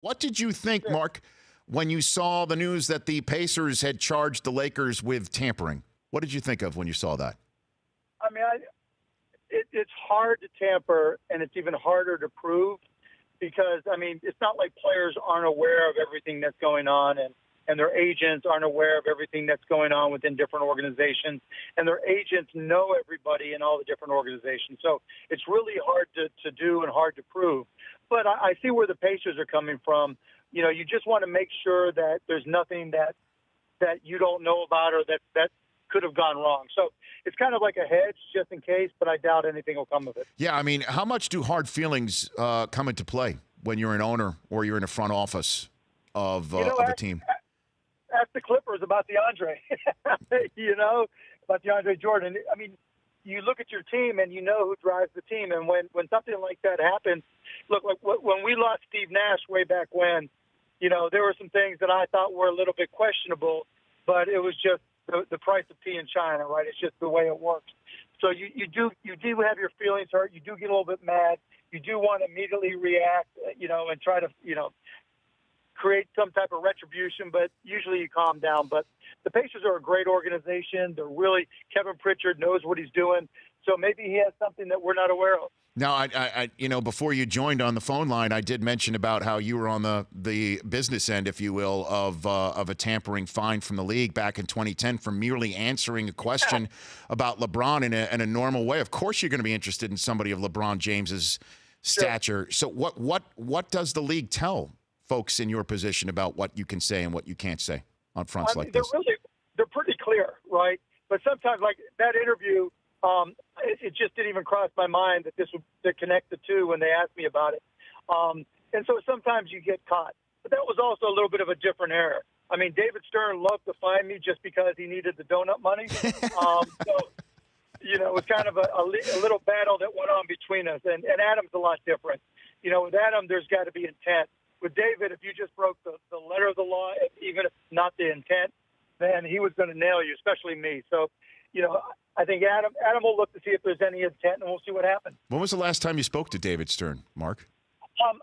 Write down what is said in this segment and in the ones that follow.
What did you think, Mark, when you saw the news that the Pacers had charged the Lakers with tampering? What did you think of when you saw that? I mean, it's hard to tamper, and it's even harder to prove because, I mean, it's not like players aren't aware of everything that's going on, and their agents aren't aware of everything that's going on within different organizations, and their agents know everybody in all the different organizations. So it's really hard to do and hard to prove. But I see where the Pacers are coming from. You know, you just want to make sure that there's nothing that you don't know about or that could have gone wrong. So it's kind of like a hedge just in case, but I doubt anything will come of it. Yeah, I mean, how much do hard feelings come into play when you're an owner or you're in a front office of a team? Ask the Clippers about DeAndre, about DeAndre Jordan. I mean, you look at your team and you know who drives the team. And when something like that happens, look, like when we lost Steve Nash way back when, there were some things that I thought were a little bit questionable, but it was just the price of tea in China, right? It's just the way it works. So you do have your feelings hurt. You do get a little bit mad. You do want to immediately react, and try to, create some type of retribution, but usually you calm down. But the Pacers are a great organization. They're really, Kevin Pritchard knows what he's doing. So maybe he has something that we're not aware of. Now, I before you joined on the phone line, I did mention about how you were on the business end, if you will, of a tampering fine from the league back in 2010 for merely answering a question about LeBron in a normal way. Of course, you're going to be interested in somebody of LeBron James's stature. Sure. So what does the league tell folks in your position about what you can say and what you can't say on fronts like this? They're pretty clear, right? But sometimes, like that interview, it just didn't even cross my mind that this would to connect the two when they asked me about it. And so sometimes you get caught. But that was also a little bit of a different era. I mean, David Stern loved to find me just because he needed the donut money. It was kind of a little battle that went on between us. And Adam's a lot different. With Adam, there's got to be intent. With David, if you just broke the letter of the law, even if not the intent, then he was going to nail you, especially me. So, I think Adam will look to see if there's any intent, and we'll see what happens. When was the last time you spoke to David Stern, Mark?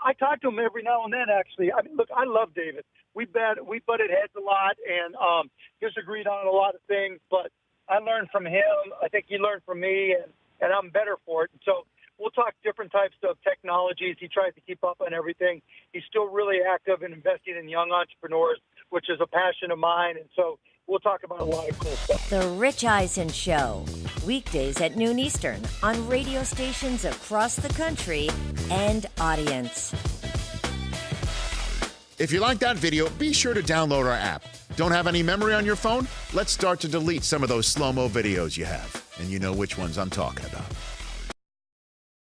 I talk to him every now and then, actually. I mean, look, I love David. We butted heads a lot and disagreed on a lot of things, but I learned from him. I think he learned from me, and I'm better for it. And so we'll talk different types of technologies. He tries to keep up on everything. He's still really active in investing in young entrepreneurs, which is a passion of mine. And so we'll talk about a lot of cool stuff. The Rich Eisen Show, weekdays at noon Eastern on radio stations across the country and audience. If you like that video, be sure to download our app. Don't have any memory on your phone? Let's start to delete some of those slow-mo videos you have. And you know which ones I'm talking about.